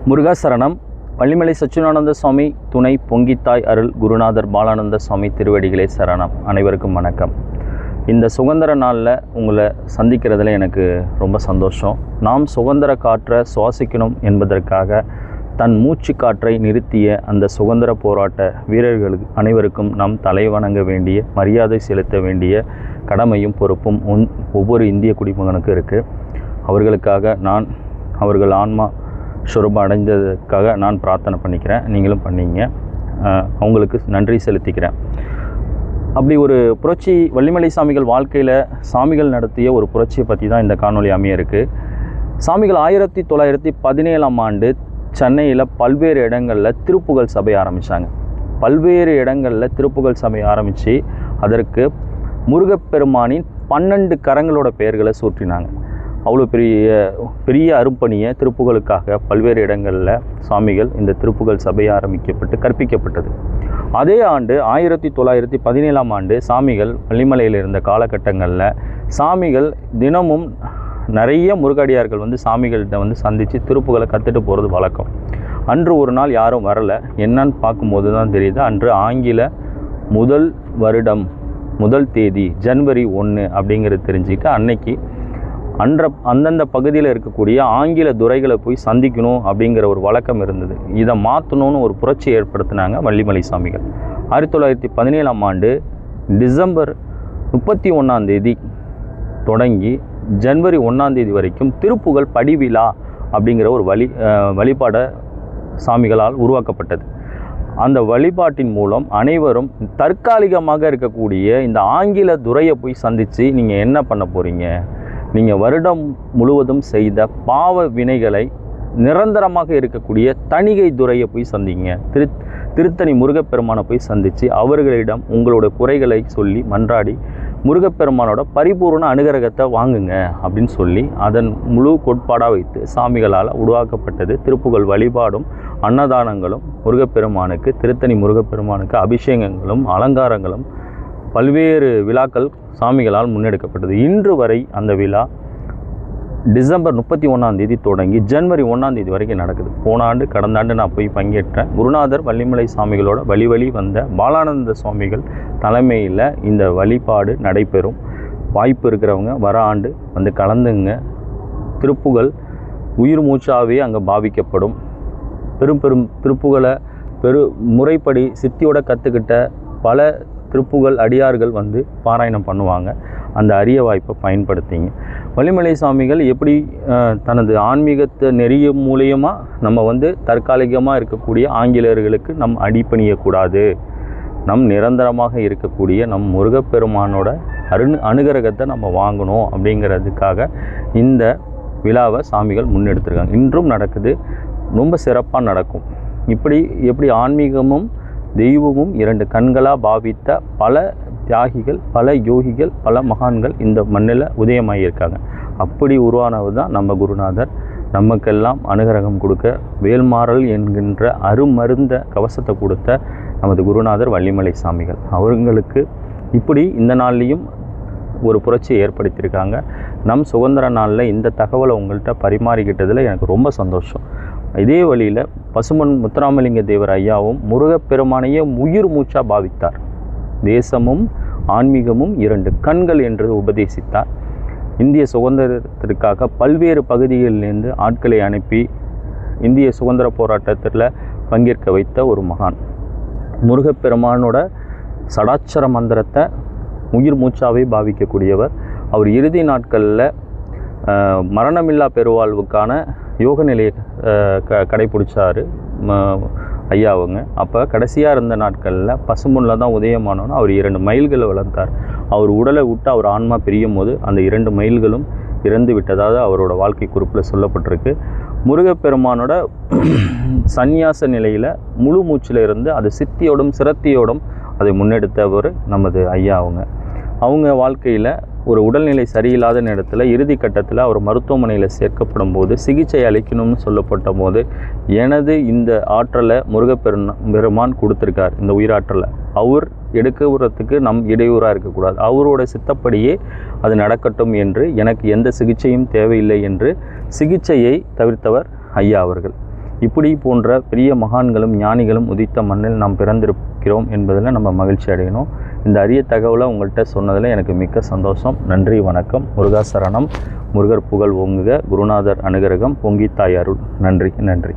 முருகாசரணம். வள்ளிமலை சச்சிதானந்த சுவாமி துணை பொங்கித்தாய் அருள் குருநாதர் பாலானந்த சுவாமி திருவடிகளே சரணம். அனைவருக்கும் வணக்கம். இந்த சுதந்திர நாளில் உங்களை சந்திக்கிறதுல எனக்கு ரொம்ப சந்தோஷம். நாம் சுதந்திர காற்றை சுவாசிக்கணும் என்பதற்காக தன் மூச்சு காற்றை நிறுத்திய அந்த சுதந்திர போராட்ட வீரர்களுக்கு அனைவருக்கும் நாம் தலை வணங்க வேண்டிய, மரியாதை செலுத்த வேண்டிய கடமையும் பொறுப்பும் ஒவ்வொரு இந்திய குடிமகனுக்கு இருக்குது. அவர்களுக்காக அவர்கள் ஆன்மா சுரூபம் அடைந்ததுக்காக நான் பிரார்த்தனை பண்ணிக்கிறேன். நீங்களும் பண்ணிங்க. அவங்களுக்கு நன்றி செலுத்திக்கிறேன். அப்படி ஒரு புரட்சி வள்ளிமலை சாமிகள் வாழ்க்கையில் சாமிகள் நடத்திய ஒரு புரட்சியை பற்றி தான் இந்த காணொளி அமைய இருக்குது. சாமிகள் 1917ஆம் ஆண்டு சென்னையில் பல்வேறு இடங்களில் திருப்புகழ் சபை ஆரம்பித்தாங்க. பல்வேறு இடங்களில் திருப்புகழ் சபை ஆரம்பித்து அதற்கு முருகப்பெருமானின் 12 கரங்களோட பெயர்களை சூட்டினாங்க. அவ்வளோ பெரிய அரும்பணியை திருப்புகழுக்காக பல்வேறு இடங்களில் சாமிகள் இந்த திருப்புகழ் சபை ஆரம்பிக்கப்பட்டு கற்பிக்கப்பட்டது. அதே ஆண்டு 1917ஆம் ஆண்டு சாமிகள் வள்ளிமலையில் இருந்த காலகட்டங்களில் சாமிகள் தினமும் நிறைய முருகடியார்கள் சாமிகள்கிட்ட சந்தித்து திருப்புகளை கற்றுட்டு போகிறது வழக்கம். அன்று ஒரு நாள் யாரும் வரலை. என்னன்னு பார்க்கும்போது தான் தெரியுது, அன்று ஆங்கில முதல் தேதி ஜனவரி 1 அப்படிங்கிறது தெரிஞ்சுக்கிட்டு அன்னைக்கு அந்தந்த பகுதியில் இருக்கக்கூடிய ஆங்கில துரைகளை போய் சந்திக்கணும் அப்படிங்கிற ஒரு வழக்கம் இருந்தது. இதை மாற்றணும்னு ஒரு புரட்சி ஏற்படுத்தினாங்க வள்ளிமலை சாமிகள். 1917ஆம் ஆண்டு டிசம்பர் 31ஆம் தேதி தொடங்கி ஜனவரி 1ஆம் தேதி வரைக்கும் திருப்புகழ் படிவிழா அப்படிங்கிற ஒரு வழிபாட சாமிகளால் உருவாக்கப்பட்டது. அந்த வழிபாட்டின் மூலம் அனைவரும் தற்காலிகமாக இருக்கக்கூடிய இந்த ஆங்கில துரையை போய் சந்தித்து நீங்கள் என்ன பண்ண போகிறீங்க, நீங்கள் வருடம் முழுவதும் செய்த பாவ வினைகளை நிரந்தரமாக இருக்கக்கூடிய தணிகை துரையை போய் சந்திங்க, திருத்தணி முருகப்பெருமானை போய் சந்தித்து அவர்களிடம் உங்களோட குறைகளை சொல்லி மன்றாடி முருகப்பெருமானோட பரிபூர்ண அனுகிரகத்தை வாங்குங்க அப்படின்னு சொல்லி அதன் முழு கோட்பாடாக வைத்து சாமிகளால் உருவாக்கப்பட்டது திருப்புகழ் வழிபாடும் அன்னதானங்களும் முருகப்பெருமானுக்கு, திருத்தணி முருகப்பெருமானுக்கு அபிஷேகங்களும் அலங்காரங்களும் பல்வேறு விழாக்கள் சாமிகளால் முன்னெடுக்கப்பட்டது. இன்று வரை அந்த விழா டிசம்பர் 31ஆம் தேதி தொடங்கி ஜனவரி 1ஆம் தேதி வரைக்கும் நடக்குது. போன ஆண்டு கடந்த ஆண்டு நான் போய் பங்கேற்றேன். குருநாதர் வள்ளிமலை சாமிகளோட வழி வந்த பாலானந்த சுவாமிகள் தலைமையில் இந்த வழிபாடு நடைபெறும். வாய்ப்பு இருக்கிறவங்க வர ஆண்டு கலந்துங்க. திருப்புகழ் உயிர் மூச்சாவே அங்கே பாவிக்கப்படும். பெரும் திருப்புகளை முறைப்படி சித்தியோட கற்றுக்கிட்ட பல திருப்புகழ் அடியார்கள் பாராயணம் பண்ணுவாங்க. அந்த அரிய வாய்ப்பை பயன்படுத்திங்க. வள்ளிமலை சாமிகள் எப்படி தனது ஆன்மீகத்தை நெறிய மூலியமாக நம்ம தற்காலிகமாக இருக்கக்கூடிய ஆங்கிலேயர்களுக்கு அடிபணியக்கூடாது, நிரந்தரமாக இருக்கக்கூடிய முருகப்பெருமானோட அனுகிரகத்தை நம்ம வாங்கணும் அப்படிங்கிறதுக்காக இந்த விழாவை சாமிகள் முன்னெடுத்திருக்காங்க. இன்றும் நடக்குது, ரொம்ப சிறப்பாக நடக்கும். எப்படி ஆன்மீகமும் தெய்வமும் 2 கண்களாக பாவித்த பல தியாகிகள், பல யோகிகள், பல மகான்கள் இந்த மண்ணில் உதயமாகியிருக்காங்க. அப்படி உருவானவர் தான் நம்ம குருநாதர். நமக்கெல்லாம் அனுகிரகம் கொடுக்க வேல்மாறல் என்கின்ற அருமருந்த கவசத்தை கொடுத்த நமது குருநாதர் வள்ளிமலை சாமிகள் அவர்களுக்கு இப்படி இந்த நாள்லேயும் ஒரு புரட்சியை ஏற்படுத்தியிருக்காங்க. சுதந்திர நாளில் இந்த தகவலை உங்கள்கிட்ட பரிமாறிக்கிட்டதில் எனக்கு ரொம்ப சந்தோஷம். இதே வழியில் பசுமன் முத்துராமலிங்க தேவர் ஐயாவும் முருகப்பெருமானையே உயிர் மூச்சாக பாவித்தார். தேசமும் ஆன்மீகமும் 2 கண்கள் என்று உபதேசித்தார். இந்திய சுதந்திரத்திற்காக பல்வேறு பகுதிகளிலிருந்து ஆட்களை அனுப்பி இந்திய சுதந்திர போராட்டத்தில் பங்கேற்க வைத்த ஒரு மகான். முருகப்பெருமானோட சடாட்சர மந்திரத்தை உயிர் மூச்சாவே பாவிக்கக்கூடியவர். அவர் இறுதி நாட்களில் மரணமில்லா பெருவாழ்வுக்கான யோக நிலையை கடைப்பிடிச்சார் ஐயாவுங்க. அப்போ கடைசியாக இருந்த நாட்களில் பசுமுன்னில் தான் உதயமானோன்னு அவர் 2 மைல்களை வளர்த்தார். அவர் உடலை விட்டு அவர் ஆன்மா பிரியும் போது அந்த 2 மைல்களும் இறந்து விட்டதாக அவரோட வாழ்க்கை குறிப்பில் சொல்லப்பட்டிருக்கு. முருகப்பெருமானோட சந்நியாச நிலையில் முழு மூச்சில் இருந்து அது சித்தியோடும் சிரத்தியோடும் அதை முன்னெடுத்தவர் நமது ஐயாவுங்க. அவங்க வாழ்க்கையில் ஒரு உடல்நிலை சரியில்லாத நேரத்தில் இறுதி கட்டத்தில் அவர் மருத்துவமனையில் சேர்க்கப்படும் போது சிகிச்சை அளிக்கணும்னு சொல்லப்பட்ட போது எனது இந்த ஆற்றலை முருகப்பெருமான் கொடுத்துருக்கார். இந்த உயிராற்றலை அவர் எடுக்கிறதுக்கு இடையூறாக இருக்கக்கூடாது, அவரோட சித்தப்படியே அது நடக்கட்டும் என்று, எனக்கு எந்த சிகிச்சையும் தேவையில்லை என்று சிகிச்சையை தவிர்த்தவர் ஐயா அவர்கள். இப்படி போன்ற பெரிய மகான்களும் ஞானிகளும் உதித்த மண்ணில் நாம் பிறந்திருக்கிறோம் என்பதில் நம்ம மகிழ்ச்சி அடையணும். இந்த அரிய தகவலை உங்கள்கிட்ட சொன்னதில் எனக்கு மிக்க சந்தோஷம். நன்றி, வணக்கம். முருகா சரணம். முருகர் புகழ் ஓங்குக. குருநாதர் அனுகிரகம். பொங்கி தாய் அருள். நன்றி.